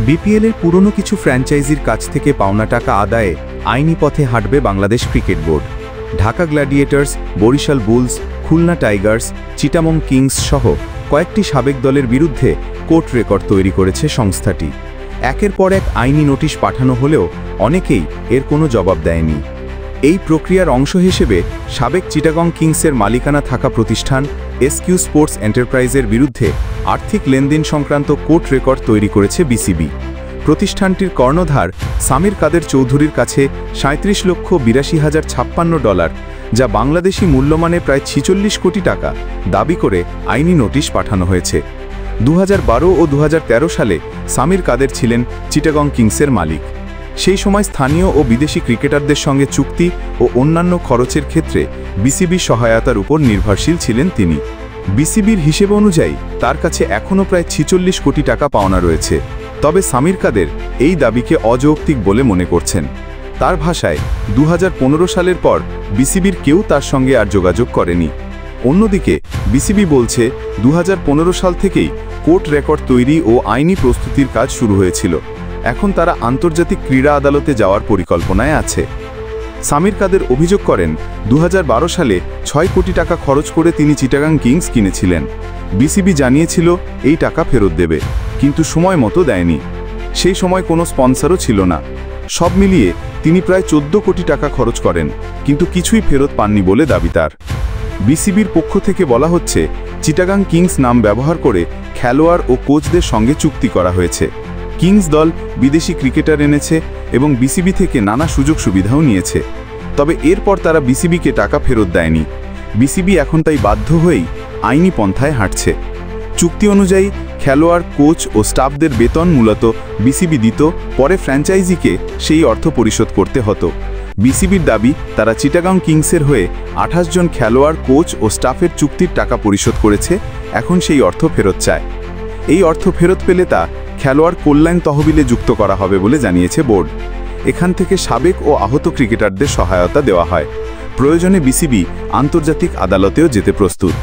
বিপিএলের পুরনো কিছু ফ্র্যাঞ্চাইজির কাছ থেকে পাওনা টাকা আদায়ে আইনি পথে হাঁটবে Bangladesh cricket board. Dhaka gladiators, Barishal bulls, Khulna tigers, Chittagong kings সহ কয়েকটি সাবেক দলের বিরুদ্ধে কোর্ট রেকর্ড তৈরি করেছে সংস্থাটি। একের পর এক আইনি নোটিশ পাঠানো হলেও অনেকেই এর কোনো জবাব দেয়নি। এই প্রক্রিয়ার অংশ হিসেবে সাবেক চিটাগং কিংসের মালিকানা থাকা প্রতিষ্ঠান এসকিউ স্পোর্টস এন্টারপ্রাইজের বিরুদ্ধে আর্থিক লেনদেন সংক্রান্ত কোর্ট রেকর্ড তৈরি করেছে বিসিবি। প্রতিষ্ঠানটির কর্ণধার সামির কাদের চৌধুরীর কাছে $37,82,056, যা বাংলাদেশি মূল্যমানে প্রায় 46 কোটি টাকা দাবি করে আইনি নোটিশ পাঠানো হয়েছে। 2012 ও 2013 সালে সামির কাদের ছিলেন চিটাগং কিংসের মালিক। সেই সময় স্থানীয় ও বিদেশি ক্রিকেটারদের সঙ্গে চুক্তি ও অন্যান্য খরচের ক্ষেত্রে বিসিবির সহায়তার উপর নির্ভরশীল ছিলেন তিনি। বিসিবির হিসেব অনুযায়ী তার কাছে এখনও প্রায় 46 কোটি টাকা পাওনা রয়েছে। তবে সামির কাদের এই দাবিকে অযৌক্তিক বলে মনে করছেন। তার ভাষায় 2015 সালের পর বিসিবির কেউ তার সঙ্গে আর যোগাযোগ করেনি। অন্যদিকে বিসিবি বলছে 2015 সাল থেকেই কোর্ট রেকর্ড তৈরি ও আইনি প্রস্তুতির কাজ শুরু হয়েছিল। এখন তারা আন্তর্জাতিক ক্রীড়া আদালতে যাওয়ার পরিকল্পনায় আছে। সামির কাদের অভিযোগ করেন 2012 সালে 6 কোটি টাকা খরচ করে তিনি চিটাগং কিংস কিনেছিলেন। বিসিবি জানিয়েছিল এই টাকা ফেরত দেবে, কিন্তু সময় মতো দেয়নি। সেই সময় কোনো স্পন্সরও ছিল না। সব মিলিয়ে তিনি প্রায় 14 কোটি টাকা খরচ করেন, কিন্তু কিছুই ফেরত পাননি বলে দাবি তার। বিসিবির পক্ষ থেকে বলা হচ্ছে চিটাগং কিংস নাম ব্যবহার করে খেলোয়াড় ও কোচদের সঙ্গে চুক্তি করা হয়েছে। কিংস দল বিদেশি ক্রিকেটার এনেছে এবং বিসিবি থেকে নানা সুযোগ সুবিধাও নিয়েছে। তবে এরপর তারা বিসিবিকে টাকা ফেরত দেয়নি। বিসিবি এখন তাই বাধ্য হয়েই আইনি পন্থায় হাঁটছে। চুক্তি অনুযায়ী খেলোয়াড়, কোচ ও স্টাফদের বেতন মূলত বিসিবি দিত, পরে ফ্র্যাঞ্চাইজিকে সেই অর্থ পরিশোধ করতে হতো। বিসিবির দাবি তারা চিটাগং কিংসের হয়ে 28 জন খেলোয়াড়, কোচ ও স্টাফের চুক্তির টাকা পরিশোধ করেছে, এখন সেই অর্থ ফেরত চায়। এই অর্থ ফেরত পেলে তা খেলোয়াড় কল্যাণ তহবিলে যুক্ত করা হবে বলে জানিয়েছে বোর্ড। এখান থেকে সাবেক ও আহত ক্রিকেটারদের সহায়তা দেওয়া হয়। প্রয়োজনে বিসিবি আন্তর্জাতিক আদালতেও যেতে প্রস্তুত।